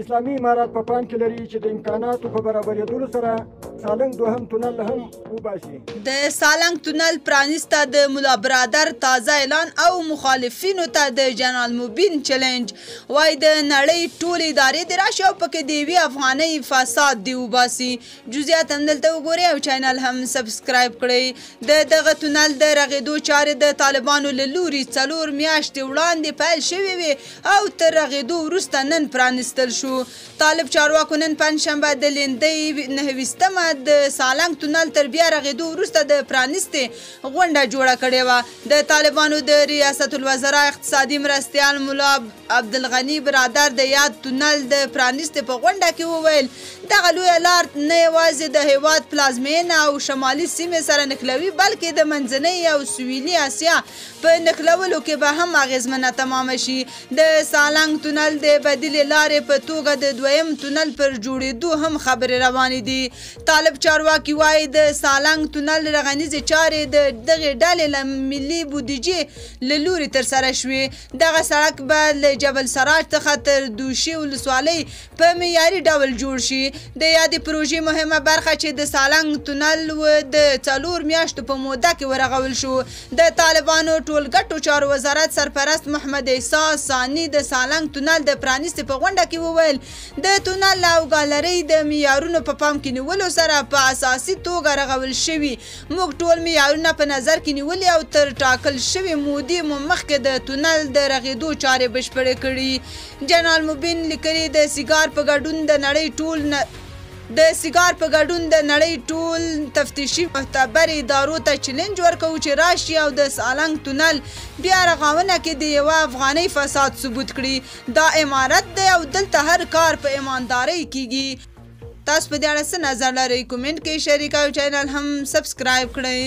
اسلامي امارات په پام کې لري چې د امکاناتو په برابرېدلو سره سالنګ دوهم تونل هم وباسي. د سالنګ تونل پرانیسته د ملا برادر تازه اعلان او مخالفینو ته د جنرال موبین چیلنج. وای د نړۍ ټول ادارې د راشي او پکې د یوې افغانۍ فساد دی وباسي. جزئیات هم دلته وګورئ او چینل هم سبسکرایب کړئ. د دغه تونل د رغېدو چارې د طالبانو له لوري 4 میاشتې وړاندې پیل شوې وې او تر رغېدو وروسته نن پرانیستل شو. طالب چارواکو نن پنجشنبه د لیندۍ 9 د سالنګ تونل تر بیا رغېدو وروسته د پرانیستې غونډه جوړه کړې وه. د طالبانو د ریاست الوزرا اقتصادي مرستیال ملا عبدالغني برادر د یاد تونل د پرانیستې په غونډه کې وویل دغه لویه لار نه یوازې د هېواد پلازمینه او شمالي سیمې سره نښلوي بلکې د منځنۍ او سویلي اسیا په نښلولو کې به هم اغېزمنه تمامه شي. د سالنګ تونل د بدیلې لارې په توګه د دویم تونل پر جوړېدو هم خبرې روانې دي. طالب چارواکي وایي د سالنګ تونل رغنیزې چارې د دغې ډلې له ملي بودیجې له لوري ترسره شوې. دغه سړک به له جبل سراج څخه تر دوشي ولسوالۍ په معیاري ډول جوړ شي. د یادې پروژې مهمه برخه چې د سالنګ تونل و د 4 میاشتو په موده کې ورغول شو. د طالبانو ټولګټو چارو وزارت سرپرست محمد عیسی ثاني د سالنګ تونل د پرانیستې په غونډه کې وویل د تونل او ګالرۍ د معیارونو په پام کې نیولو سره په اساسي توګه رغول شوي. موږ ټول معیارونه په نظر کې نیولي او تر ټاکل شوي مودې مو مخکې د تونل د رغېدو چارې بشپړې کړي. جنرال موبین لیکلي د سیګار په ګډون د نړۍ ټول تفتیشي معتبر ادارو ته چیلنج ورکوو چې راشي او د سالنګ تونل بیا رغونه کې د یوه افغانۍ فساد ثبوت کړي. دا امارت دی او دلته هر کار په ایماندارۍ کیږي. تاسو په دې اړه څه نظر لرئ؟ کومنټ کې شریک او چینل هم سبسکرایب کړئ.